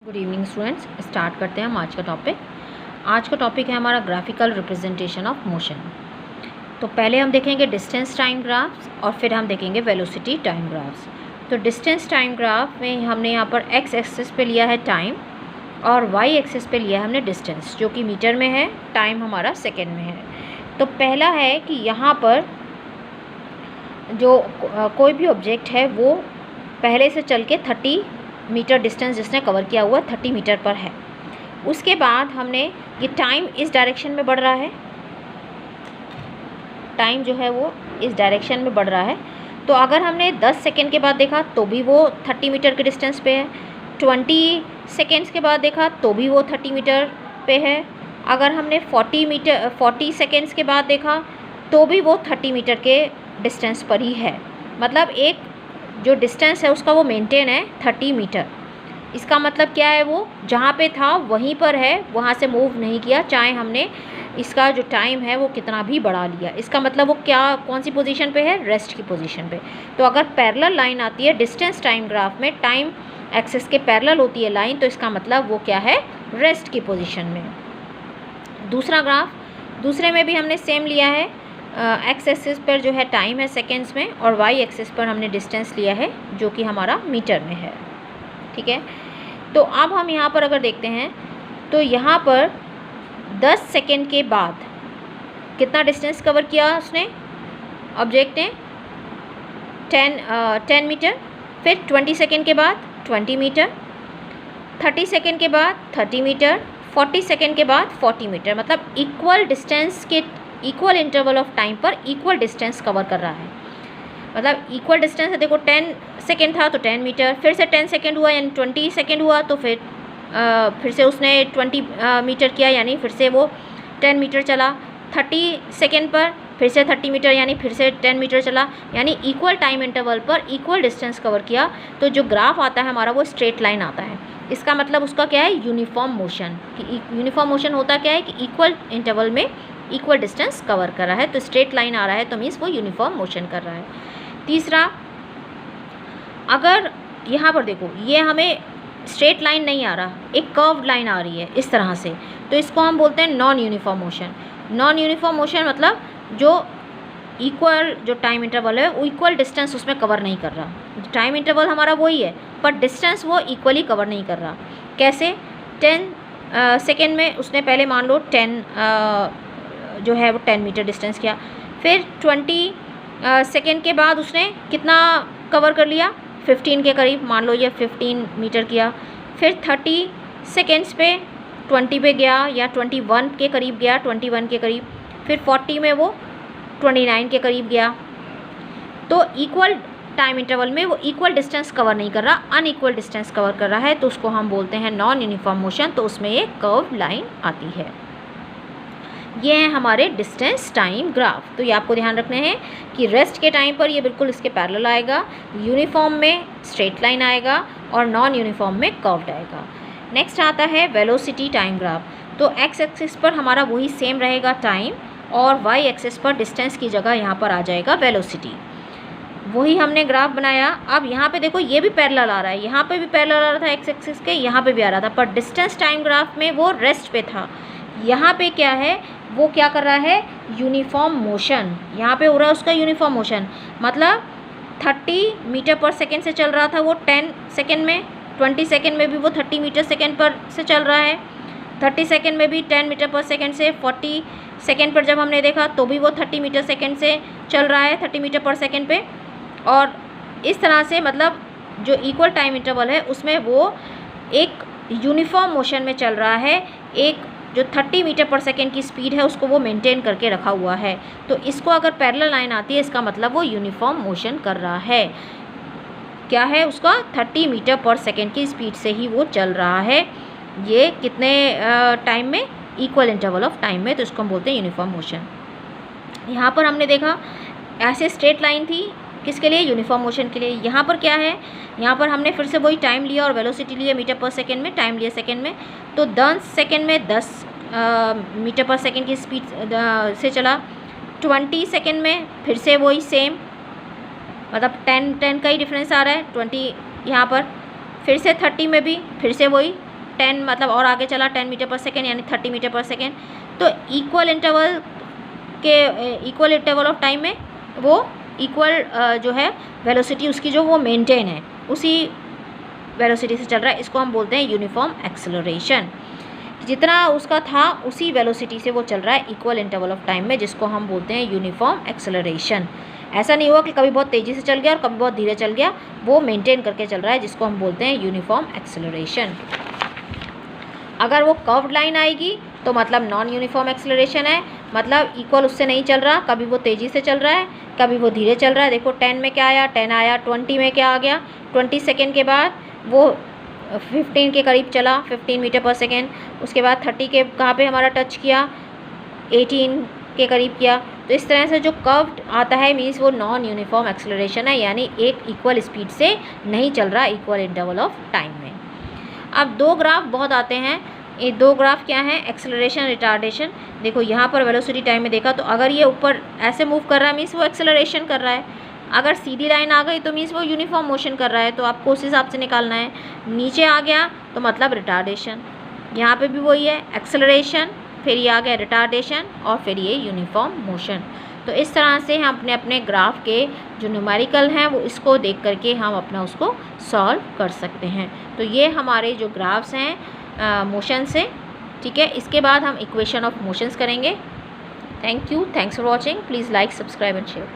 Good evening students, start करते हैं हम आज का टॉपिक। आज का टॉपिक है हमारा ग्राफिकल रिप्रेजेंटेशन ऑफ मोशन। तो पहले हम देखेंगे डिस्टेंस टाइम ग्राफ्स और फिर हम देखेंगे वेलोसिटी टाइम ग्राफ्स। तो डिस्टेंस टाइम ग्राफ में हमने यहाँ पर एक्स एक्सिस पे लिया है टाइम और वाई एक्सिस पे लिया है हमने डिस्टेंस, जो कि मीटर में है, टाइम हमारा सेकेंड में है। तो पहला है कि यहाँ पर जो कोई भी ऑब्जेक्ट है वो पहले से चल के 30 मीटर डिस्टेंस जिसने कवर किया हुआ 30 मीटर पर है। उसके बाद हमने ये टाइम इस डायरेक्शन में बढ़ रहा है, टाइम जो है वो इस डायरेक्शन में बढ़ रहा है। तो अगर हमने 10 सेकेंड के बाद देखा तो भी वो 30 मीटर के डिस्टेंस पे है, 20 सेकेंड्स के बाद देखा तो भी वो 30 मीटर पे है, अगर हमने 40 सेकेंड्स के बाद देखा तो भी वो 30 मीटर के डिस्टेंस पर ही है। मतलब एक जो डिस्टेंस है उसका वो मेंटेन है 30 मीटर। इसका मतलब क्या है, वो जहाँ पे था वहीं पर है, वहाँ से मूव नहीं किया, चाहे हमने इसका जो टाइम है वो कितना भी बढ़ा लिया। इसका मतलब वो कौन सी पोजीशन पे है, रेस्ट की पोजीशन पे। तो अगर पैरेलल लाइन आती है डिस्टेंस टाइम ग्राफ में, टाइम एक्सिस के पैरेलल होती है लाइन, तो इसका मतलब वो क्या है, रेस्ट की पोजीशन में। दूसरा ग्राफ, दूसरे में भी हमने सेम लिया है, एक्स एक्सिस पर जो है टाइम है सेकेंड्स में और वाई एक्सिस पर हमने डिस्टेंस लिया है जो कि हमारा मीटर में है। ठीक है, तो अब हम यहाँ पर अगर देखते हैं तो यहाँ पर 10 सेकेंड के बाद कितना डिस्टेंस कवर किया उसने, ऑब्जेक्ट ने 10 मीटर, फिर 20 सेकेंड के बाद 20 मीटर, 30 सेकेंड के बाद 30 मीटर, 40 सेकेंड के बाद 40 मीटर। मतलब इक्वल डिस्टेंस के इक्वल इंटरवल ऑफ टाइम पर इक्वल डिस्टेंस कवर कर रहा है। मतलब इक्वल डिस्टेंस है, देखो 10 सेकेंड था तो 10 मीटर, फिर से 10 सेकेंड हुआ यानी 20 सेकेंड हुआ तो फिर से उसने 20 मीटर किया यानी फिर से वो 10 मीटर चला, 30 सेकेंड पर फिर से 30 मीटर यानी फिर से 10 मीटर चला, यानी इक्वल टाइम इंटरवल पर इक्वल डिस्टेंस कवर किया। तो जो ग्राफ आता है हमारा वो स्ट्रेट लाइन आता है। इसका मतलब उसका क्या है, यूनिफॉर्म मोशन। कि यूनिफॉर्म मोशन होता क्या है कि इक्वल इंटरवल में इक्वल डिस्टेंस कवर कर रहा है। तो स्ट्रेट लाइन आ रहा है तो मीन्स वो यूनिफॉर्म मोशन कर रहा है। तीसरा, अगर यहाँ पर देखो ये हमें स्ट्रेट लाइन नहीं आ रहा, एक कर्व्ड लाइन आ रही है इस तरह से, तो इसको हम बोलते हैं non uniform motion. Non uniform motion मतलब जो इक्वल जो टाइम इंटरवल है वो इक्वल डिस्टेंस उसमें कवर नहीं कर रहा। टाइम इंटरवल हमारा वही है पर डिस्टेंस वो इक्वली कवर नहीं कर रहा। कैसे, 10 सेकेंड में उसने पहले मान लो 10 जो है वो 10 मीटर डिस्टेंस किया, फिर 20 सेकेंड के बाद उसने कितना कवर कर लिया, 15 के करीब, मान लो ये 15 मीटर किया, फिर 30 सेकेंड्स पे 20 पे गया या 21 के करीब गया, 21 के करीब, फिर 40 में वो 29 के करीब गया। तो इक्वल टाइम इंटरवल में वो इक्वल डिस्टेंस कवर नहीं कर रहा, अनइक्वल डिस्टेंस कवर कर रहा है, तो उसको हम बोलते हैं नॉन यूनिफॉर्म मोशन। तो उसमें एक कर्व लाइन आती है। ये हैं हमारे डिस्टेंस टाइम ग्राफ। तो ये आपको ध्यान रखने हैं कि रेस्ट के टाइम पर ये बिल्कुल इसके पैरेलल आएगा, यूनिफॉर्म में स्ट्रेट लाइन आएगा और नॉन यूनिफॉर्म में कर्व्ड आएगा। नेक्स्ट आता है वेलोसिटी टाइम ग्राफ। तो एक्स एक्सिस पर हमारा वही सेम रहेगा टाइम और वाई एक्सिस पर डिस्टेंस की जगह यहाँ पर आ जाएगा वेलोसिटी। वही हमने ग्राफ बनाया। अब यहाँ पे देखो ये भी पैरेलल आ रहा है, यहाँ पे भी पैरेलल आ रहा था एक्स एक्सिस के, यहाँ पे भी आ रहा था, पर डिस्टेंस टाइम ग्राफ में वो रेस्ट पे था। यहाँ पे क्या है, वो क्या कर रहा है, यूनिफॉर्म मोशन यहाँ पे हो रहा है उसका यूनिफॉर्म मोशन। मतलब 30 मीटर पर सेकेंड से चल रहा था वो 10 सेकेंड में, 20 सेकेंड में भी वो 30 मीटर सेकेंड पर से चल रहा है, 30 सेकेंड में भी 10 मीटर पर सेकेंड से, 40 सेकेंड पर जब हमने देखा तो भी वो 30 मीटर सेकेंड से चल रहा है, 30 मीटर पर सेकेंड पे। और इस तरह से मतलब जो इक्वल टाइम इंटरवल है उसमें वो एक यूनिफॉर्म मोशन में चल रहा है। एक जो 30 मीटर पर सेकेंड की स्पीड है उसको वो मेंटेन करके रखा हुआ है। तो इसको अगर पैरेलल लाइन आती है इसका मतलब वो यूनिफॉर्म मोशन कर रहा है। क्या है उसका, 30 मीटर पर सेकेंड की स्पीड से ही वो चल रहा है। ये कितने टाइम में, इक्वल इंटरवल ऑफ टाइम में, तो इसको हम बोलते हैं यूनिफॉर्म मोशन। यहाँ पर हमने देखा ऐसे स्ट्रेट लाइन थी, किसके लिए, यूनिफॉर्म मोशन के लिए। यहाँ पर क्या है, यहाँ पर हमने फिर से वही टाइम लिया और वेलोसिटी लिया मीटर पर सेकेंड में, टाइम लिया सेकेंड में। तो 10 सेकेंड में 10 मीटर पर सेकेंड की स्पीड से चला, 20 सेकेंड में फिर से वही सेम, मतलब 10 का ही डिफरेंस आ रहा है 20 यहाँ पर, फिर से 30 में भी फिर से वही 10 मतलब और आगे चला 10 मीटर पर सेकेंड यानी 30 मीटर पर सेकेंड, तो इक्वल इंटरवल ऑफ टाइम में वो इक्वल जो है वेलोसिटी उसकी जो वो मेंटेन है उसी वेलोसिटी से चल रहा है। इसको हम बोलते हैं यूनिफॉर्म एक्सेलरेशन। जितना उसका था उसी वेलोसिटी से वो चल रहा है इक्वल इंटरवल ऑफ टाइम में, जिसको हम बोलते हैं यूनिफॉर्म एक्सेलरेशन। ऐसा नहीं हुआ कि कभी बहुत तेज़ी से चल गया और कभी बहुत धीरे चल गया, वो मेंटेन करके चल रहा है, जिसको हम बोलते हैं यूनिफॉर्म एक्सेलरेशन। अगर वो कर्व्ड लाइन आएगी तो मतलब नॉन यूनिफॉर्म एक्सेलरेशन है, मतलब इक्वल उससे नहीं चल रहा, कभी वो तेज़ी से चल रहा है कभी वो धीरे चल रहा है। देखो 10 में क्या आया, 10 आया, 20 में क्या आ गया, 20 सेकेंड के बाद वो 15 के करीब चला, 15 मीटर पर सेकेंड। उसके बाद 30 के कहाँ पे हमारा टच किया, 18 के करीब किया। तो इस तरह से जो कर्व्ड आता है मीन्स वो नॉन यूनिफॉर्म एक्सेलरेशन है, यानी एक इक्वल स्पीड से नहीं चल रहा इक्वल इंटरवल ऑफ टाइम में। अब दो ग्राफ बहुत आते हैं, ये दो ग्राफ क्या हैं, एक्सेलरेशन रिटार्डेशन। देखो यहाँ पर वेलोसिटी टाइम में देखा तो अगर ये ऊपर ऐसे मूव कर रहा है मीन्स वो एक्सेलरेशन कर रहा है, अगर सीधी लाइन आ गई तो मीन्स वो यूनिफॉर्म मोशन कर रहा है, तो आपको उस हिसाब से निकालना है। नीचे आ गया तो मतलब रिटार्डेशन, यहाँ पे भी वही है, एक्सेलरेशन, फिर ये आ गया रिटार्डेशन और फिर ये यूनिफॉर्म मोशन। तो इस तरह से हम अपने अपने ग्राफ के जो न्यूमेरिकल हैं वो इसको देख करके हम अपना उसको सॉल्व कर सकते हैं। तो ये हमारे जो ग्राफ्स हैं मोशन से, ठीक है। इसके बाद हम इक्वेशन ऑफ मोशंस करेंगे। Thank you, thanks for watching, please like, subscribe and share.